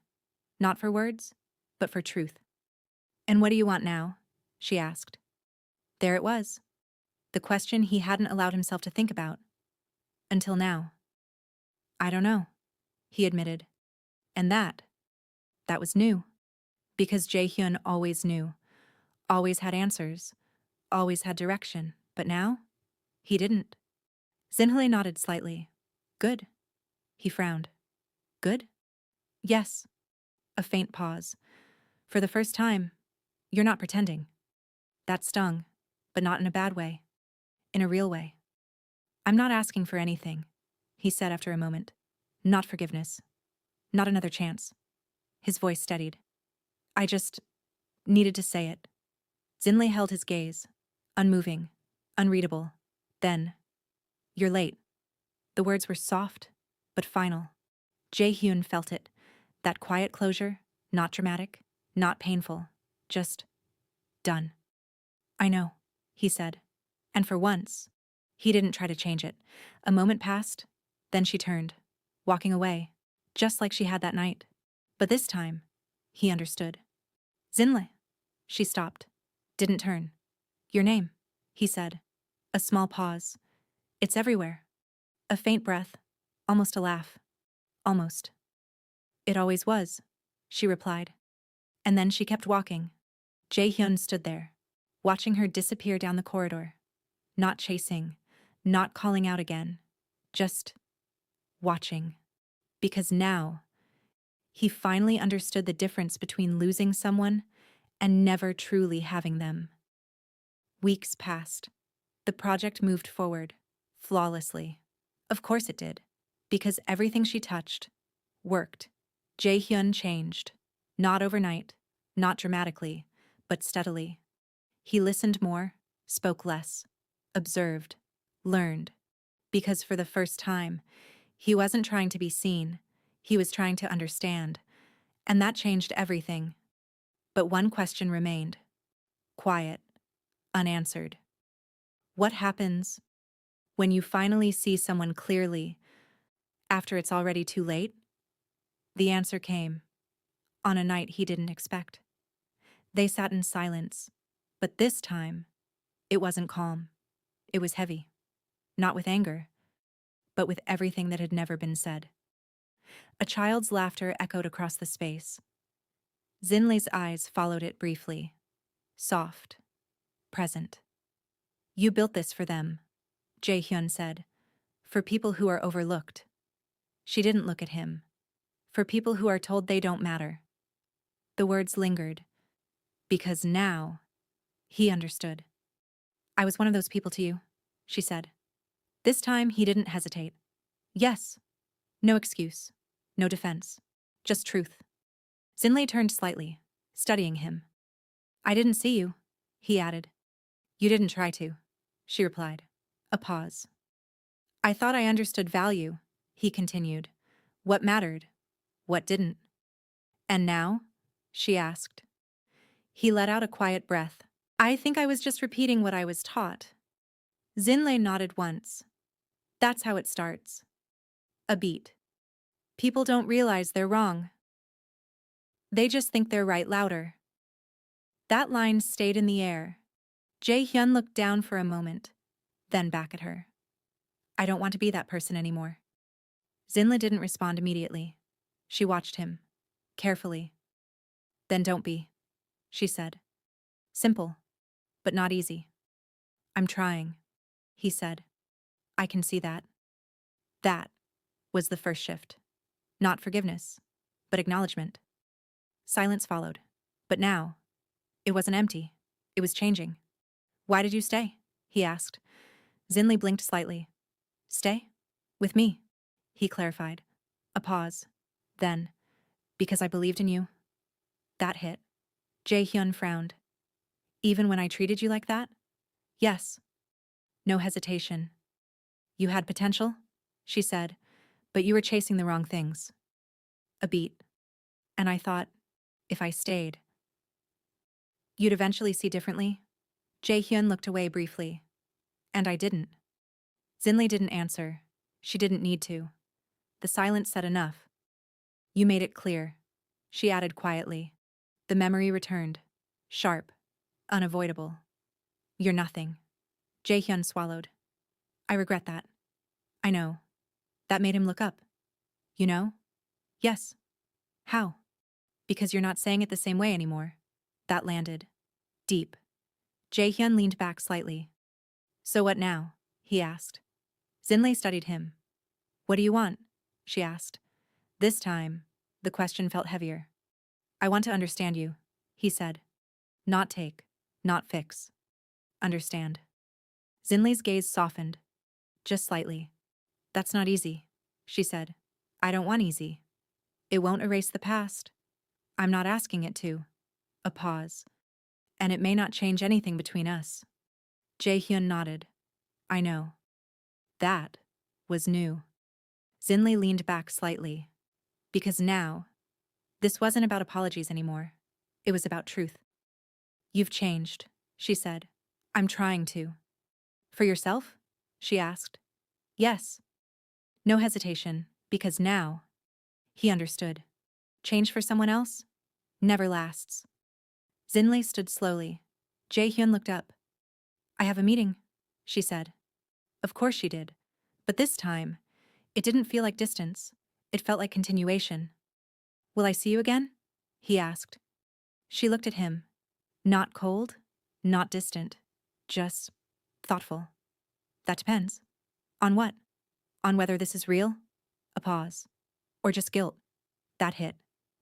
not for words, but for truth. And what do you want now? She asked. There it was. The question he hadn't allowed himself to think about. Until now. I don't know, he admitted. And that was new. Because Jae-Hyun always knew, always had answers, always had direction. But now, he didn't. Zinhle nodded slightly. Good. He frowned. Good? Yes. A faint pause. For the first time, you're not pretending. That stung, but not in a bad way. In a real way. I'm not asking for anything, he said after a moment. Not forgiveness. Not another chance. His voice steadied. I just needed to say it. Zinhle held his gaze, unmoving, unreadable. Then, you're late. The words were soft, but final. Jae-Hyun felt it. That quiet closure, not dramatic, not painful, just done. I know, he said. And for once, he didn't try to change it. A moment passed, then she turned, walking away, just like she had that night. But this time, he understood. Zinhle. She stopped, didn't turn. Your name, he said. A small pause. It's everywhere. A faint breath, almost a laugh. Almost. It always was, she replied. And then she kept walking. Jae-Hyun stood there, watching her disappear down the corridor. Not chasing, not calling out again. Just watching. Because now, he finally understood the difference between losing someone and never truly having them. Weeks passed. The project moved forward, flawlessly. Of course it did, because everything she touched worked. Jae-Hyun changed. Not overnight, not dramatically, but steadily. He listened more, spoke less, observed, learned. Because for the first time, he wasn't trying to be seen, he was trying to understand. And that changed everything. But one question remained. Quiet, unanswered. What happens when you finally see someone clearly after it's already too late? The answer came, on a night he didn't expect. They sat in silence, but this time, it wasn't calm. It was heavy. Not with anger, but with everything that had never been said. A child's laughter echoed across the space. Zinle's eyes followed it briefly. Soft. Present. You built this for them, Jae-Hyun said. For people who are overlooked. She didn't look at him. For people who are told they don't matter. The words lingered. Because now, he understood. I was one of those people to you, she said. This time he didn't hesitate. Yes. No excuse. No defense. Just truth. Zinhle turned slightly, studying him. I didn't see you, he added. You didn't try to, she replied. A pause. I thought I understood value, he continued. What mattered? What didn't? And now? She asked. He let out a quiet breath. I think I was just repeating what I was taught. Zinhle nodded once. That's how it starts. A beat. People don't realize they're wrong. They just think they're right louder. That line stayed in the air. Jae-Hyun looked down for a moment, then back at her. I don't want to be that person anymore. Zinhle didn't respond immediately. She watched him, carefully. Then don't be, she said. Simple, but not easy. I'm trying, he said. I can see that. That was the first shift. Not forgiveness, but acknowledgement. Silence followed. But now, it wasn't empty. It was changing. Why did you stay? He asked. Zinhle blinked slightly. Stay? With me, he clarified. A pause. Then, because I believed in you. That hit. Jae-Hyun frowned. Even when I treated you like that? Yes. No hesitation. You had potential, she said, but you were chasing the wrong things. A beat. And I thought, if I stayed, you'd eventually see differently. Jae-Hyun looked away briefly. And I didn't. Zinhle didn't answer. She didn't need to. The silence said enough. You made it clear, she added quietly. The memory returned. Sharp. Unavoidable. You're nothing. Jae-Hyun swallowed. I regret that. I know. That made him look up. You know? Yes. How? Because you're not saying it the same way anymore. That landed. Deep. Jae-Hyun leaned back slightly. So what now? He asked. Zinhle studied him. What do you want? She asked. This time, the question felt heavier. I want to understand you, he said. Not take, not fix. Understand. Zinle's gaze softened. Just slightly. That's not easy, she said. I don't want easy. It won't erase the past. I'm not asking it to. A pause. And it may not change anything between us. Jae-Hyun nodded. I know. That was new. Zinhle leaned back slightly. Because now, this wasn't about apologies anymore. It was about truth. You've changed, she said. I'm trying to. For yourself? She asked. Yes. No hesitation, because now, he understood. Change for someone else? Never lasts. Zinhle stood slowly. Jae-Hyun looked up. I have a meeting, she said. Of course she did. But this time, it didn't feel like distance. It felt like continuation. Will I see you again? He asked. She looked at him. Not cold, not distant, just thoughtful. That depends. On what? On whether this is real? A pause. Or just guilt? That hit.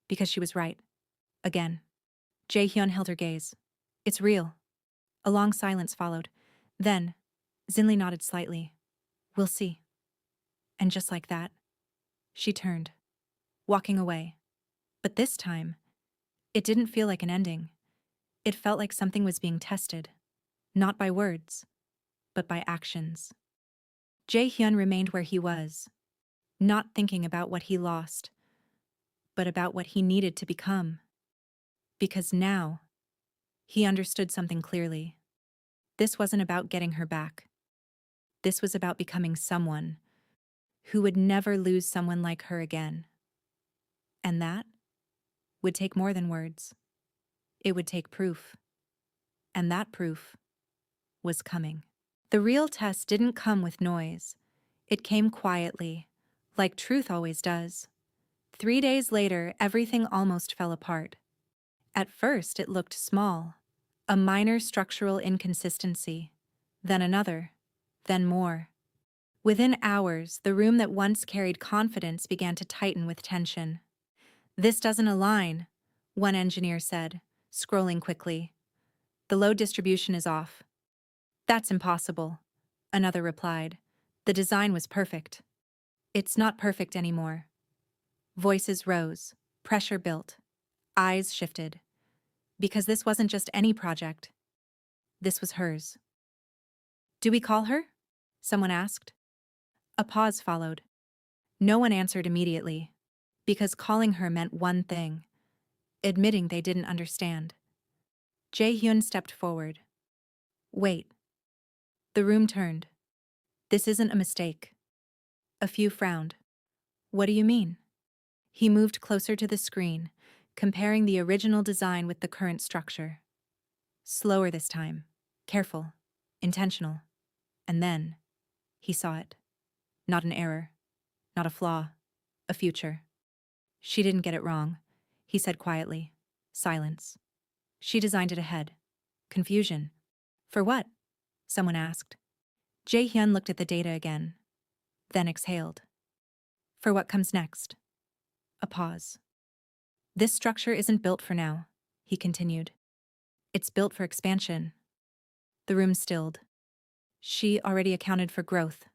Because she was right. Again. Jae-Hyun held her gaze. It's real. A long silence followed. Then, Zinhle nodded slightly. We'll see. And just like that, she turned, walking away. But this time, it didn't feel like an ending. It felt like something was being tested, not by words, but by actions. Jae-Hyun remained where he was, not thinking about what he lost, but about what he needed to become. Because now, he understood something clearly. This wasn't about getting her back. This was about becoming someone who would never lose someone like her again. And that would take more than words. It would take proof. And that proof was coming. The real test didn't come with noise. It came quietly, like truth always does. 3 days later, everything almost fell apart. At first, it looked small, a minor structural inconsistency, then another, then more. Within hours, the room that once carried confidence began to tighten with tension. This doesn't align, one engineer said, scrolling quickly. The load distribution is off. That's impossible, another replied. The design was perfect. It's not perfect anymore. Voices rose, pressure built, eyes shifted. Because this wasn't just any project. This was hers. Do we call her? Someone asked. A pause followed. No one answered immediately, because calling her meant one thing: admitting they didn't understand. Jae-Hyun stepped forward. Wait. The room turned. This isn't a mistake. A few frowned. What do you mean? He moved closer to the screen, comparing the original design with the current structure. Slower this time. Careful. Intentional. And then, he saw it. Not an error. Not a flaw. A future. She didn't get it wrong, he said quietly. Silence. She designed it ahead. Confusion. For what? Someone asked. Jae-Hyun looked at the data again, then exhaled. For what comes next? A pause. This structure isn't built for now, he continued. It's built for expansion. The room stilled. She already accounted for growth,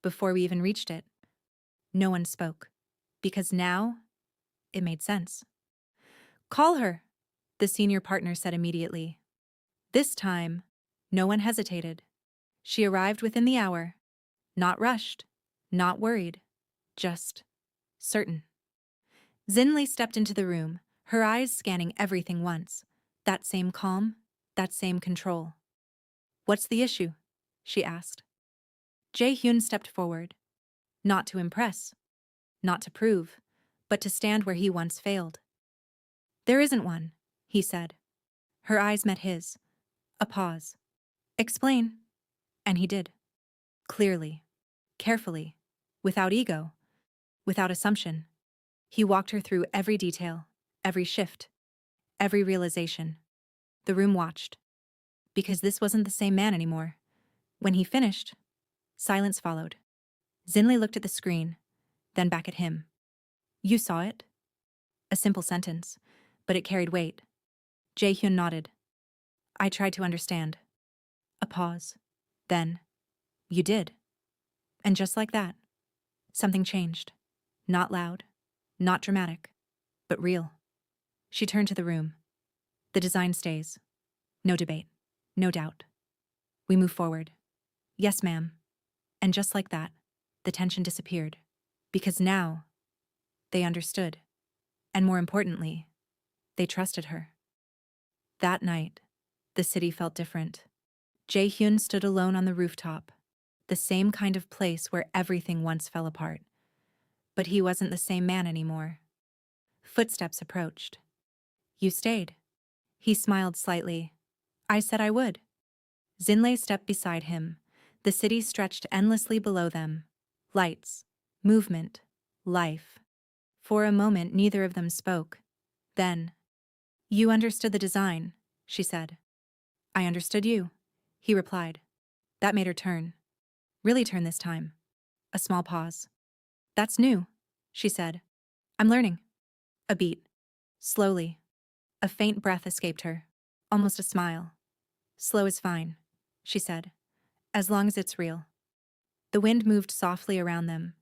before we even reached it. No one spoke, because now it made sense. Call her, the senior partner said immediately. This time, no one hesitated. She arrived within the hour, not rushed, not worried, just certain. Zinhle stepped into the room, her eyes scanning everything once. That same calm, that same control. What's the issue? She asked. Jae-Hyun stepped forward. Not to impress, not to prove, but to stand where he once failed. There isn't one, he said. Her eyes met his. A pause. Explain. And he did. Clearly. Carefully. without ego, without assumption. He walked her through every detail, every shift, every realization. The room watched, because this wasn't the same man anymore. When he finished, silence followed. Zinhle looked at the screen, then back at him. You saw it? A simple sentence, but it carried weight. Jae-Hyun nodded. I tried to understand. A pause. Then, you did. And just like that, something changed. Not loud, not dramatic, but real. She turned to the room. The design stays. No debate. No doubt. We move forward. Yes, ma'am. And just like that, the tension disappeared. Because now, they understood. And more importantly, they trusted her. That night, the city felt different. Jae-Hyun stood alone on the rooftop, the same kind of place where everything once fell apart. But he wasn't the same man anymore. Footsteps approached. You stayed. He smiled slightly. I said I would. Zinhle stepped beside him. The city stretched endlessly below them. Lights, movement, life. For a moment, neither of them spoke. Then, you understood the design, she said. I understood you, he replied. That made her turn. Really turn this time. A small pause. That's new, she said. I'm learning. A beat. Slowly. A faint breath escaped her. Almost a smile. Slow is fine, she said. As long as it's real. The wind moved softly around them.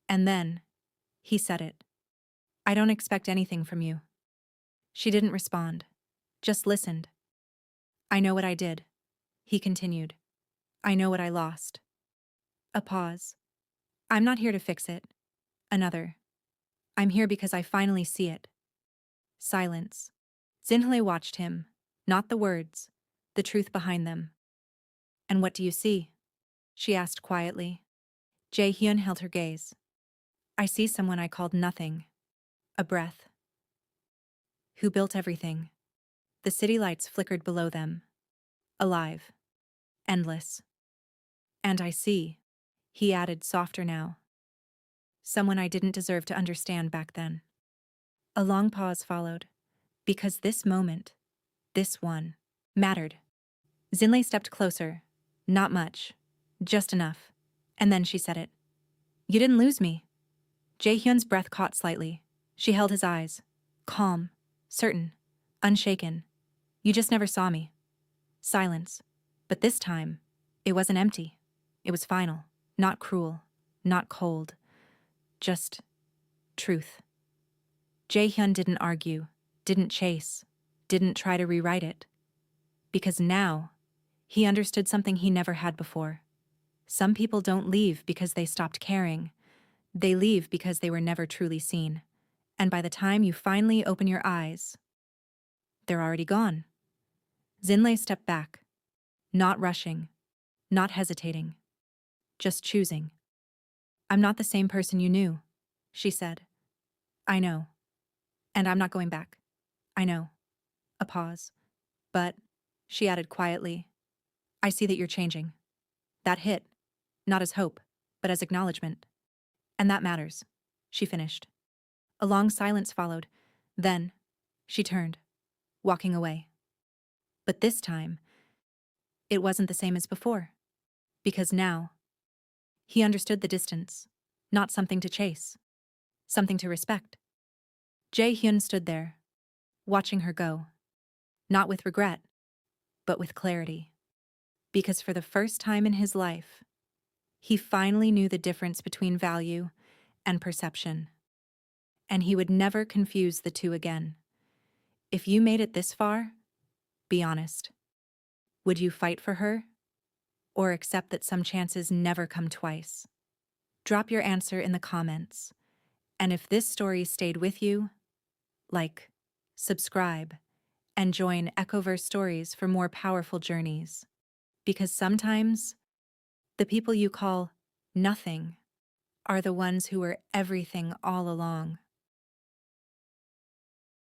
And then, he said it. I don't expect anything from you. She didn't respond. Just listened. I know what I did, he continued. I know what I lost. A pause. I'm not here to fix it. Another. I'm here because I finally see it. Silence. Zinhle watched him, not the words, the truth behind them. And what do you see? She asked quietly. Jae-Hyun held her gaze. I see someone I called nothing. A breath. Who built everything. The city lights flickered below them. Alive. Endless. And I see, he added softer now. Someone I didn't deserve to understand back then. A long pause followed, because this moment, this one, mattered. Zinhle stepped closer. Not much. Just enough. And then she said it. You didn't lose me. Jae-Hyun's breath caught slightly. She held his eyes. Calm. Certain. Unshaken. You just never saw me. Silence. But this time, it wasn't empty. It was final. Not cruel. Not cold. Just truth. Jae-Hyun didn't argue, didn't chase, didn't try to rewrite it. Because now, he understood something he never had before. Some people don't leave because they stopped caring. They leave because they were never truly seen. And by the time you finally open your eyes, they're already gone. Zinhle stepped back, not rushing, not hesitating, just choosing. I'm not the same person you knew, she said. I know. And I'm not going back. I know. A pause. But, she added quietly, I see that you're changing. That hit, not as hope, but as acknowledgement. And that matters, she finished. A long silence followed. Then, she turned, walking away. But this time, it wasn't the same as before. Because now, he understood the distance, not something to chase, something to respect. Jae-Hyun stood there, watching her go, not with regret, but with clarity. Because for the first time in his life, he finally knew the difference between value and perception. And he would never confuse the two again. If you made it this far, be honest. Would you fight for her? Or accept that some chances never come twice? Drop your answer in the comments. And if this story stayed with you, like, subscribe, and join Echoverse Stories for more powerful journeys. Because sometimes, the people you call nothing are the ones who were everything all along.